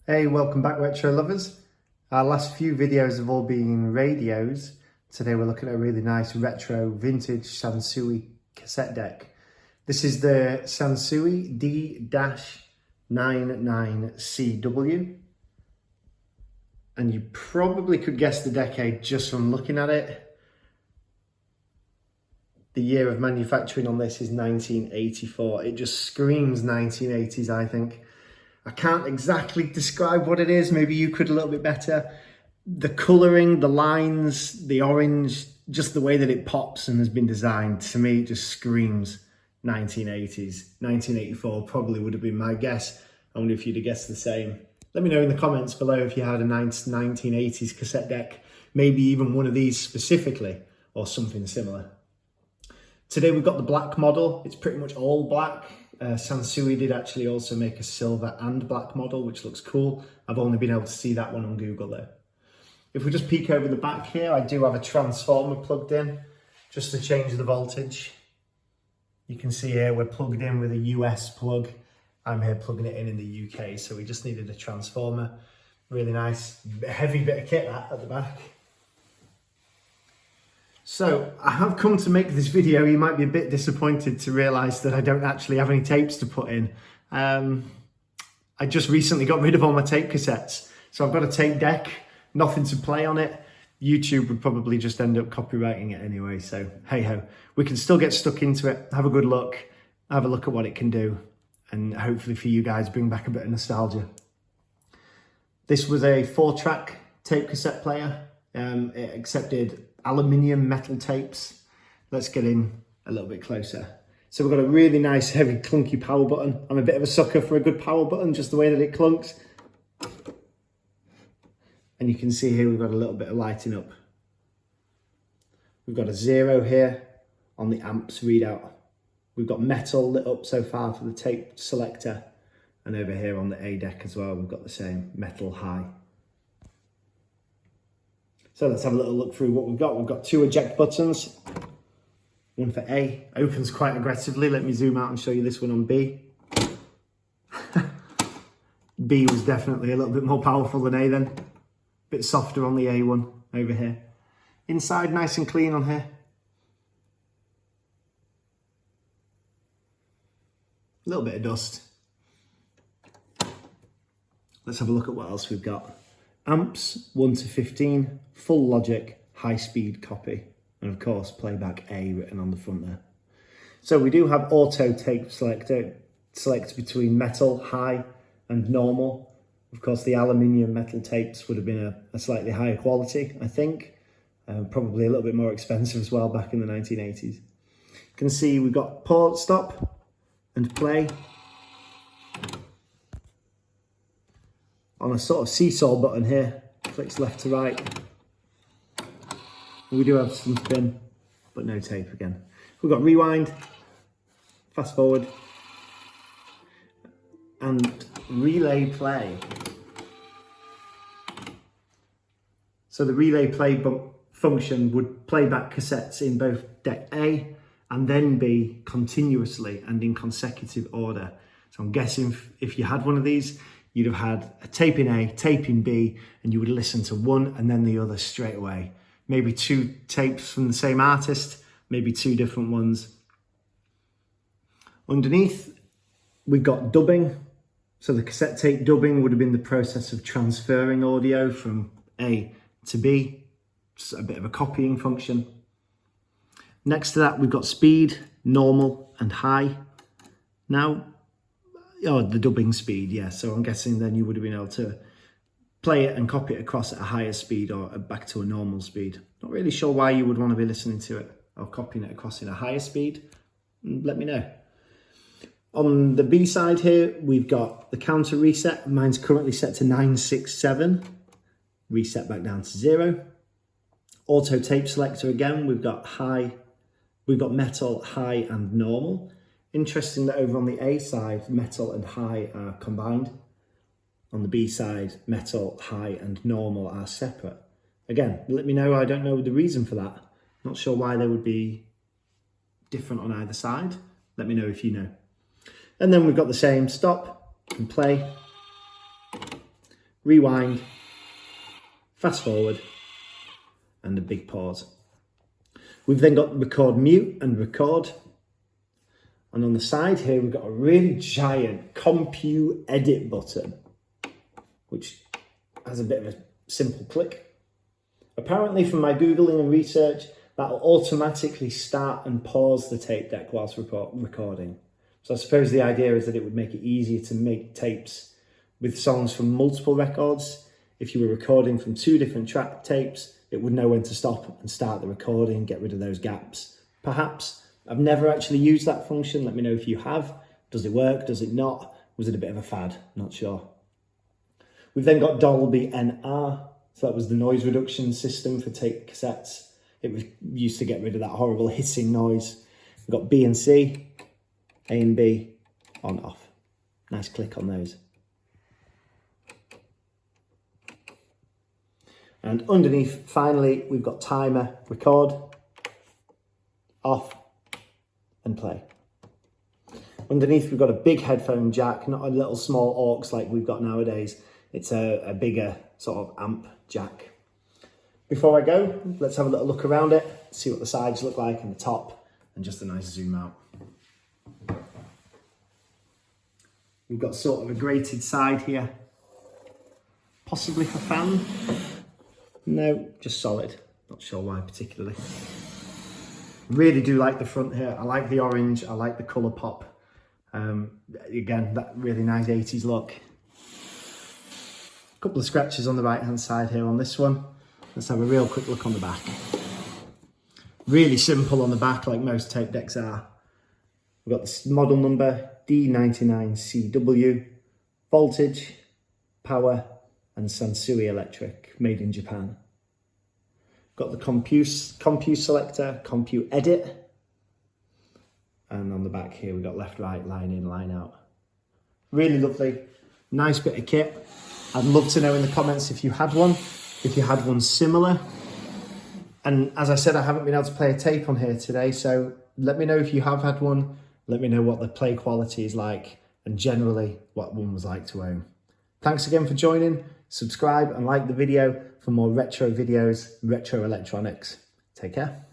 Hey, welcome back retro lovers. Our last few videos have all been radios. Today we're looking at a really nice retro vintage Sansui cassette deck. This is the Sansui D-99CW. And you probably could guess the decade just from looking at it. The year of manufacturing on this is 1984. It just screams 1980s, I think. I can't exactly describe what it is. Maybe you could a little bit better. The colouring, the lines, the orange, just the way that it pops and has been designed, to me, it just screams 1980s. 1984 probably would have been my guess. I wonder if you'd have guessed the same. Let me know in the comments below if you had a 1980s cassette deck, maybe even one of these specifically, or something similar. Today we've got the black model. It's pretty much all black. Sansui did actually also make a silver and black model, which looks cool. I've only been able to see that one on Google though. If we just peek over the back here, I do have a transformer plugged in, just to change the voltage. You can see here we're plugged in with a US plug. I'm here plugging it in the UK, so we just needed a transformer. Really nice, heavy bit of kit that at the back. So I have come to make this video. You might be a bit disappointed to realise that I don't actually have any tapes to put in. I just recently got rid of all my tape cassettes. So I've got a tape deck, nothing to play on it. YouTube would probably just end up copywriting it anyway. So hey ho, we can still get stuck into it, have a good look, have a look at what it can do. And hopefully for you guys, bring back a bit of nostalgia. This was a 4-track tape cassette player. It accepted aluminium metal tapes. Let's get in a little bit closer. So we've got a really nice heavy clunky power button. I'm a bit of a sucker for a good power button, just the way that it clunks. And you can see here we've got a little bit of lighting up. We've got a 0 here on the amps readout. We've got metal lit up so far for the tape selector. And over here on the A deck as well, we've got the same metal high. So let's have a little look through what we've got. We've got 2 eject buttons. One for A, opens quite aggressively. Let me zoom out and show you this one on B. B was definitely a little bit more powerful than A then. A bit softer on the A one over here. Inside nice and clean on here. A little bit of dust. Let's have a look at what else we've got. Amps 1 to 15, full logic, high speed copy, and of course playback A written on the front there. So we do have auto tape selector, select between metal, high and normal. Of course the aluminium metal tapes would have been a slightly higher quality, I think. Probably a little bit more expensive as well back in the 1980s. You can see we've got pause, stop and play. On a sort of seesaw button here, clicks left to right. We do have some spin, but no tape again. We've got rewind, fast forward, and relay play. So the relay play function would play back cassettes in both deck A and then B continuously and in consecutive order. So I'm guessing if you had one of these, you'd have had a tape in A, tape in B, and you would listen to one and then the other straight away. Maybe 2 tapes from the same artist, maybe 2 different ones. Underneath, we've got dubbing. So the cassette tape dubbing would have been the process of transferring audio from A to B. Just a bit of a copying function. Next to that, we've got speed, normal and high. Now, oh, the dubbing speed, yeah. So I'm guessing then you would have been able to play it and copy it across at a higher speed or back to a normal speed. Not really sure why you would want to be listening to it or copying it across in a higher speed. Let me know. On the B side here, we've got the counter reset. Mine's currently set to 967. Reset back down to 0. Auto tape selector again. We've got high, we've got metal, high and normal. Interesting that over on the A side, metal and high are combined. On the B side, metal, high and normal are separate. Again, let me know, I don't know the reason for that. Not sure why they would be different on either side. Let me know if you know. And then we've got the same stop and play. rewind, fast forward, and a big pause. We've then got record mute and record. And on the side here, we've got a really giant Compute Edit button, which has a bit of a simple click. Apparently from my Googling and research, that'll automatically start and pause the tape deck whilst recording. So I suppose the idea is that it would make it easier to make tapes with songs from multiple records. If you were recording from 2 different track tapes, it would know when to stop and start the recording, get rid of those gaps. Perhaps. I've never actually used that function. Let me know if you have. Does it work? Does it not? Was it a bit of a fad? Not sure. We've then got Dolby NR. So that was the noise reduction system for tape cassettes. It was used to get rid of that horrible hissing noise. We've got B and C, A and B, on, off. Nice click on those. And underneath, finally, we've got timer, record, off, and play. Underneath, we've got a big headphone jack, not a little small aux like we've got nowadays. It's a bigger sort of amp jack. Before I go, let's have a little look around it, see what the sides look like and the top, and just a nice zoom out. We've got sort of a grated side here, possibly for fan. No, just solid. Not sure why particularly. Really do like the front here. I like the orange. I like the colour pop. Again, that really nice 80s look. A couple of scratches on the right hand side here on this one. Let's have a real quick look on the back. Really simple on the back, like most tape decks are. We've got the model number D-99CW, voltage, power, and Sansui electric, made in Japan. Got the compute selector, Compute Edit. And on the back here, we've got left, right, line in, line out. Really lovely, nice bit of kit. I'd love to know in the comments if you had one similar. And as I said, I haven't been able to play a tape on here today, so let me know if you have had one. Let me know what the play quality is like and generally what one was like to own. Thanks again for joining. Subscribe and like the video for more retro videos, retro electronics. Take care.